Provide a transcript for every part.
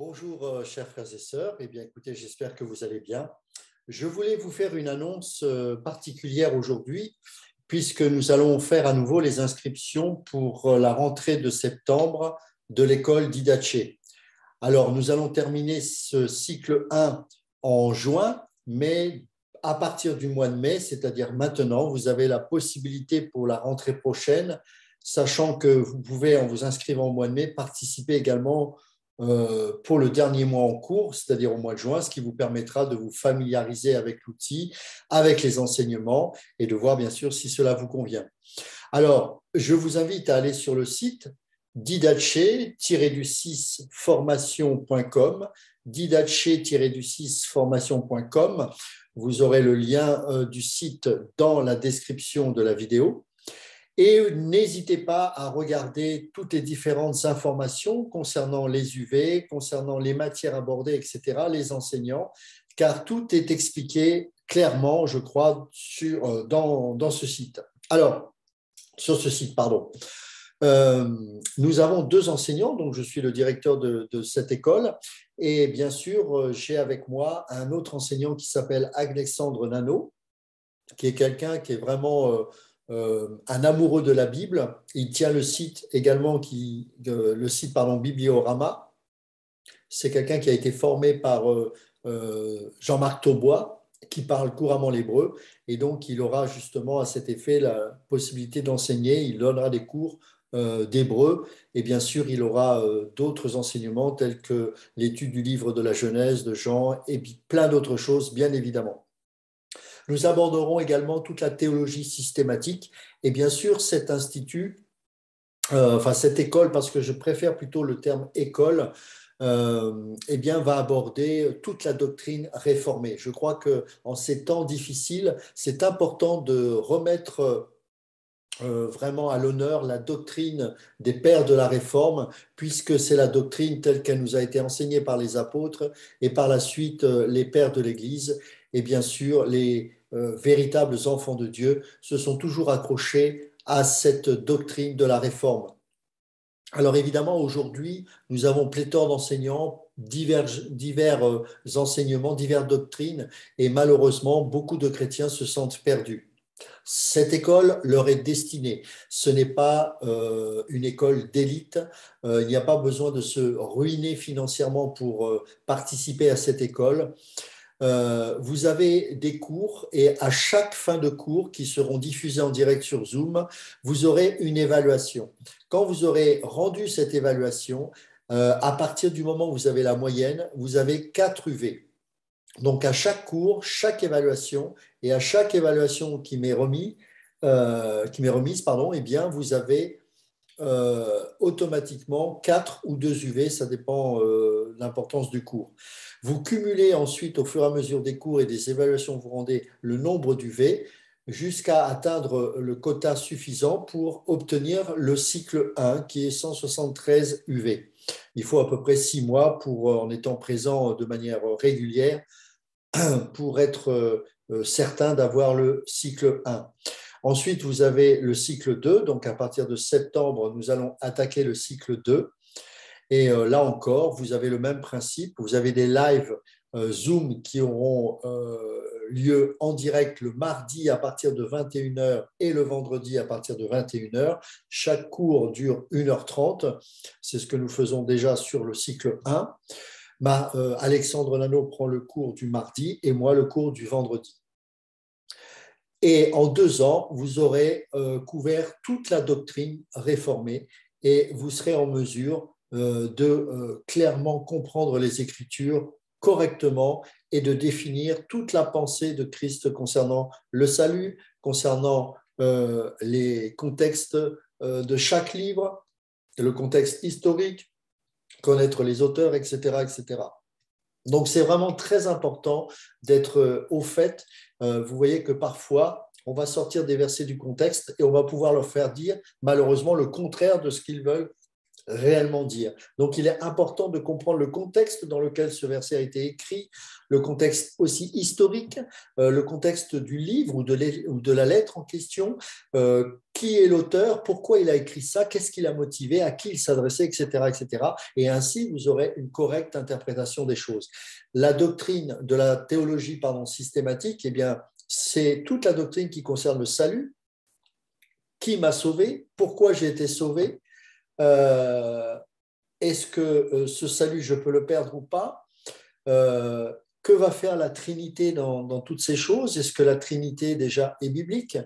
Bonjour, chers frères et sœurs. Eh bien, écoutez, j'espère que vous allez bien. Je voulais vous faire une annonce particulière aujourd'hui, puisque nous allons faire à nouveau les inscriptions pour la rentrée de septembre de l'école d'Idaché. Alors, nous allons terminer ce cycle 1 en juin, mais à partir du mois de mai, c'est-à-dire maintenant, vous avez la possibilité pour la rentrée prochaine, sachant que vous pouvez, en vous inscrivant au mois de mai, participer également pour le dernier mois en cours, c'est-à-dire au mois de juin, ce qui vous permettra de vous familiariser avec l'outil, avec les enseignements et de voir bien sûr si cela vous convient. Alors, je vous invite à aller sur le site didache-du6formation.com, didache-du6formation.com. Vous aurez le lien du site dans la description de la vidéo. Et n'hésitez pas à regarder toutes les différentes informations concernant les UV, concernant les matières abordées, etc., les enseignants, car tout est expliqué clairement, je crois, dans ce site. Alors, sur ce site, pardon. Nous avons deux enseignants, donc je suis le directeur de cette école, et bien sûr, j'ai avec moi un autre enseignant qui s'appelle Alexandre Nano, qui est quelqu'un qui est vraiment un amoureux de la Bible. Il tient le site également, Bibliorama. C'est quelqu'un qui a été formé par Jean-Marc Taubois, qui parle couramment l'hébreu, et donc il aura justement à cet effet la possibilité d'enseigner. Il donnera des cours d'hébreu, et bien sûr il aura d'autres enseignements tels que l'étude du livre de la Genèse, de Jean, et puis plein d'autres choses, bien évidemment. Nous aborderons également toute la théologie systématique, et bien sûr cet institut, cette école, parce que je préfère plutôt le terme école, eh bien, va aborder toute la doctrine réformée. Je crois qu'en ces temps difficiles, c'est important de remettre vraiment à l'honneur la doctrine des pères de la Réforme, puisque c'est la doctrine telle qu'elle nous a été enseignée par les apôtres et par la suite les pères de l'Église. Et bien sûr, les véritables enfants de Dieu se sont toujours accrochés à cette doctrine de la Réforme. Alors évidemment, aujourd'hui, nous avons pléthore d'enseignants, divers enseignements, diverses doctrines, et malheureusement, beaucoup de chrétiens se sentent perdus. Cette école leur est destinée. Ce n'est pas une école d'élite. Il n'y a pas besoin de se ruiner financièrement pour participer à cette école. Vous avez des cours et à chaque fin de cours qui seront diffusés en direct sur Zoom, vous aurez une évaluation. Quand vous aurez rendu cette évaluation, à partir du moment où vous avez la moyenne, vous avez 4 UV. Donc, à chaque cours, chaque évaluation, et à chaque évaluation qui m'est remise, eh bien, vous avez automatiquement 4 ou 2 UV, ça dépend de l'importance du cours. Vous cumulez ensuite, au fur et à mesure des cours et des évaluations, vous rendez le nombre d'UV jusqu'à atteindre le quota suffisant pour obtenir le cycle 1, qui est 173 UV. Il faut à peu près 6 mois en étant présent de manière régulière pour être certain d'avoir le cycle 1. Ensuite, vous avez le cycle 2. Donc, à partir de septembre, nous allons attaquer le cycle 2. Et là encore, vous avez le même principe. Vous avez des lives Zoom qui auront lieu en direct le mardi à partir de 21h et le vendredi à partir de 21h. Chaque cours dure 1h30. C'est ce que nous faisons déjà sur le cycle 1. Alexandre Nano prend le cours du mardi et moi le cours du vendredi. Et en 2 ans, vous aurez couvert toute la doctrine réformée et vous serez en mesure de clairement comprendre les Écritures correctement et de définir toute la pensée de Christ concernant le salut, concernant les contextes de chaque livre, le contexte historique, connaître les auteurs, etc., etc. Donc, c'est vraiment très important d'être au fait. Vous voyez que parfois, on va sortir des versets du contexte et on va pouvoir leur faire dire, malheureusement, le contraire de ce qu'ils veulent réellement dire. Donc, il est important de comprendre le contexte dans lequel ce verset a été écrit, le contexte aussi historique, le contexte du livre ou de la lettre en question, qui est l'auteur, pourquoi il a écrit ça, qu'est-ce qui l'a motivé, à qui il s'adressait, etc., etc. Et ainsi, vous aurez une correcte interprétation des choses. La doctrine de la théologie systématique, eh bien, c'est toute la doctrine qui concerne le salut, qui m'a sauvé, pourquoi j'ai été sauvé, euh, est-ce que ce salut, je peux le perdre ou pas? Que va faire la Trinité dans toutes ces choses? Est-ce que la Trinité déjà est biblique?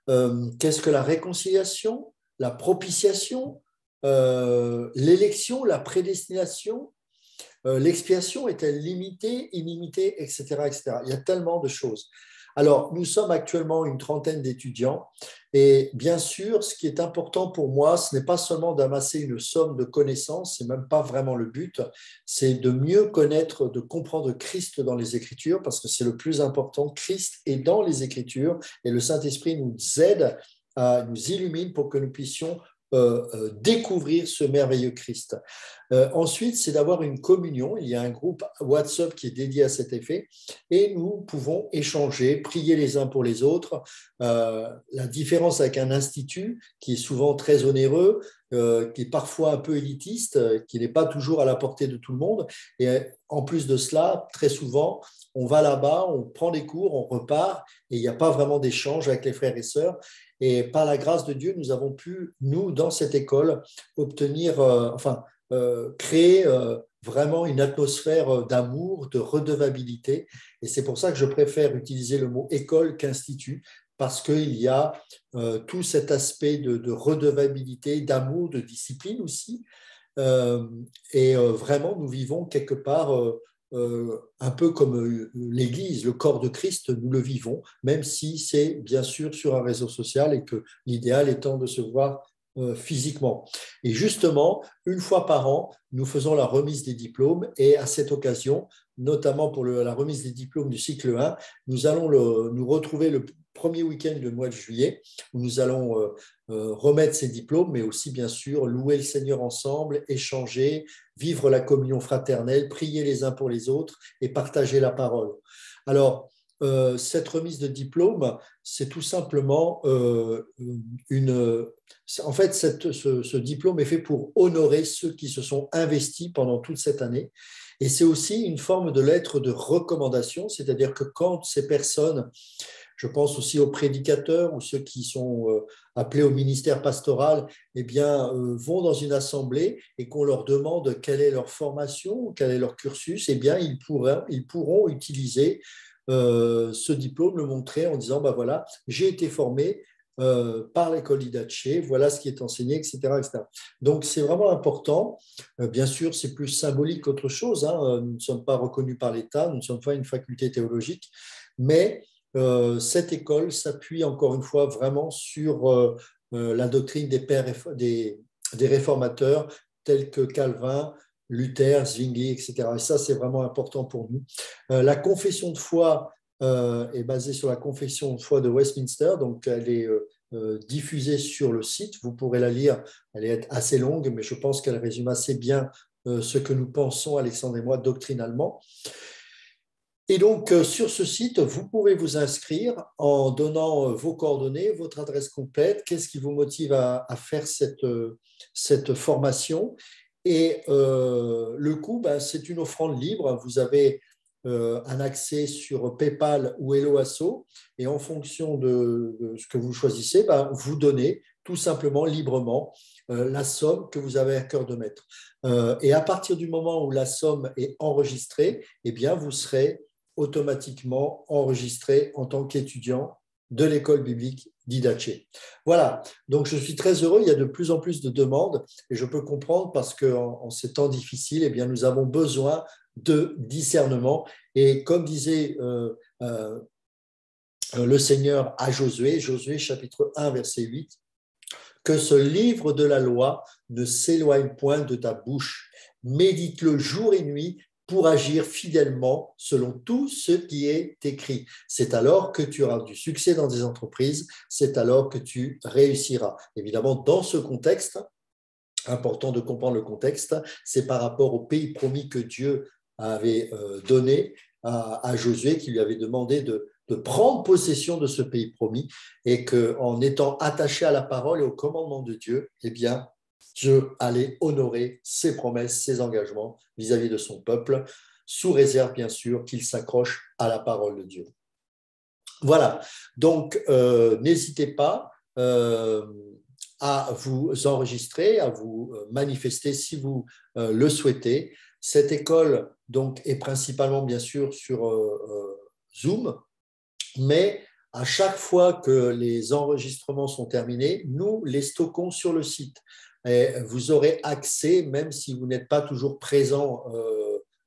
Qu'est-ce que la réconciliation, la propitiation, l'élection, la prédestination, l'expiation est-elle limitée, illimitée, etc., etc. Il y a tellement de choses. Alors, nous sommes actuellement une trentaine d'étudiants et bien sûr, ce qui est important pour moi, ce n'est pas seulement d'amasser une somme de connaissances, c'est même pas vraiment le but, c'est de mieux connaître, de comprendre Christ dans les Écritures parce que c'est le plus important. Christ est dans les Écritures et le Saint-Esprit nous aide, nous illumine pour que nous puissions découvrir ce merveilleux Christ. Ensuite, c'est d'avoir une communion. Il y a un groupe WhatsApp qui est dédié à cet effet et nous pouvons échanger, prier les uns pour les autres. La différence avec un institut qui est souvent très onéreux, qui est parfois un peu élitiste, qui n'est pas toujours à la portée de tout le monde. Et en plus de cela, très souvent, on va là-bas, on prend des cours, on repart et il n'y a pas vraiment d'échange avec les frères et sœurs. Et par la grâce de Dieu, nous avons pu, nous, dans cette école, obtenir, créer vraiment une atmosphère d'amour, de redevabilité. Et c'est pour ça que je préfère utiliser le mot école qu'institut, parce qu'il y a tout cet aspect de redevabilité, d'amour, de discipline aussi. Vraiment, nous vivons quelque part un peu comme l'Église, le corps de Christ, nous le vivons, même si c'est bien sûr sur un réseau social et que l'idéal étant de se voir physiquement. Et justement, une fois par an, nous faisons la remise des diplômes et à cette occasion, notamment pour la remise des diplômes du cycle 1, nous allons nous retrouver le premier week-end du mois de juillet où nous allons remettre ces diplômes, mais aussi bien sûr louer le Seigneur ensemble, échanger, vivre la communion fraternelle, prier les uns pour les autres et partager la parole. Alors, cette remise de diplôme, c'est tout simplement En fait, ce diplôme est fait pour honorer ceux qui se sont investis pendant toute cette année. Et c'est aussi une forme de lettre de recommandation, c'est-à-dire que quand ces personnes, je pense aussi aux prédicateurs ou ceux qui sont appelés au ministère pastoral, eh bien, vont dans une assemblée et qu'on leur demande quelle est leur formation, quel est leur cursus, eh bien, ils pourront utiliser ce diplôme, le montrer en disant, bah voilà, j'ai été formé par l'école d'Idaché, voilà ce qui est enseigné, etc., etc. Donc, c'est vraiment important. Bien sûr, c'est plus symbolique qu'autre chose, hein. Nous ne sommes pas reconnus par l'État, nous ne sommes pas une faculté théologique, mais cette école s'appuie encore une fois vraiment sur la doctrine des pères, des réformateurs tels que Calvin, Luther, Zwingli, etc. Et ça, c'est vraiment important pour nous. La confession de foi est basée sur la confession de foi de Westminster, donc elle est diffusée sur le site. Vous pourrez la lire, elle est assez longue, mais je pense qu'elle résume assez bien ce que nous pensons, Alexandre et moi, doctrinalement. Et donc, sur ce site, vous pouvez vous inscrire en donnant vos coordonnées, votre adresse complète, qu'est-ce qui vous motive à faire cette formation. Et le coût, ben, c'est une offrande libre. Vous avez un accès sur PayPal ou Helloasso. Et en fonction de ce que vous choisissez, ben, vous donnez tout simplement, librement, la somme que vous avez à cœur de mettre. Et à partir du moment où la somme est enregistrée, eh bien, vous serez automatiquement enregistré en tant qu'étudiant de l'école biblique d'Idaché. Voilà, donc je suis très heureux, il y a de plus en plus de demandes et je peux comprendre parce qu'en ces temps difficiles, eh bien, nous avons besoin de discernement et comme disait le Seigneur à Josué, Josué chapitre 1 verset 8, que ce livre de la loi ne s'éloigne point de ta bouche, médite-le jour et nuit pour agir fidèlement selon tout ce qui est écrit. C'est alors que tu auras du succès dans tes entreprises, c'est alors que tu réussiras. Évidemment, dans ce contexte, important de comprendre le contexte, c'est par rapport au pays promis que Dieu avait donné à Josué, qui lui avait demandé de prendre possession de ce pays promis, et qu'en étant attaché à la parole et au commandement de Dieu, eh bien, Dieu allait honorer ses promesses, ses engagements vis-à-vis de son peuple, sous réserve bien sûr qu'il s'accroche à la parole de Dieu. Voilà, donc n'hésitez pas à vous enregistrer, à vous manifester si vous le souhaitez. Cette école donc, est principalement bien sûr sur Zoom, mais à chaque fois que les enregistrements sont terminés, nous les stockons sur le site. Et vous aurez accès, même si vous n'êtes pas toujours présent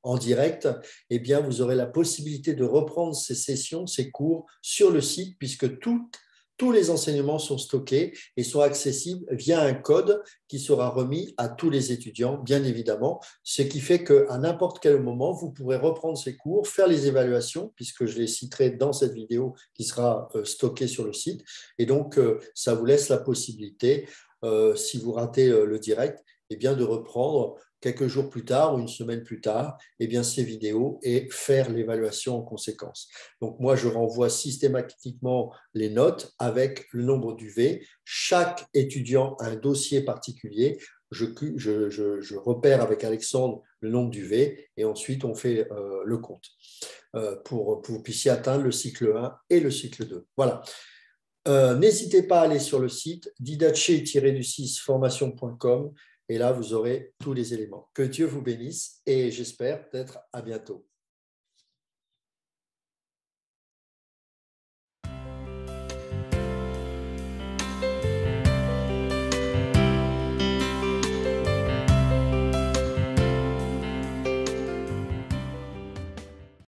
en direct, eh bien, vous aurez la possibilité de reprendre ces sessions, ces cours sur le site, puisque tous les enseignements sont stockés et sont accessibles via un code qui sera remis à tous les étudiants, bien évidemment, ce qui fait qu'à n'importe quel moment, vous pourrez reprendre ces cours, faire les évaluations, puisque je les citerai dans cette vidéo qui sera stockée sur le site. Et donc, ça vous laisse la possibilité, si vous ratez le direct, eh bien, de reprendre quelques jours plus tard ou une semaine plus tard, eh bien, ces vidéos et faire l'évaluation en conséquence. Donc, moi, je renvoie systématiquement les notes avec le nombre d'UV. Chaque étudiant a un dossier particulier. Je repère avec Alexandre le nombre d'UV et ensuite on fait le compte pour que vous puissiez atteindre le cycle 1 et le cycle 2. Voilà. N'hésitez pas à aller sur le site didache-du6formation.com et là, vous aurez tous les éléments. Que Dieu vous bénisse et j'espère peut-être à bientôt.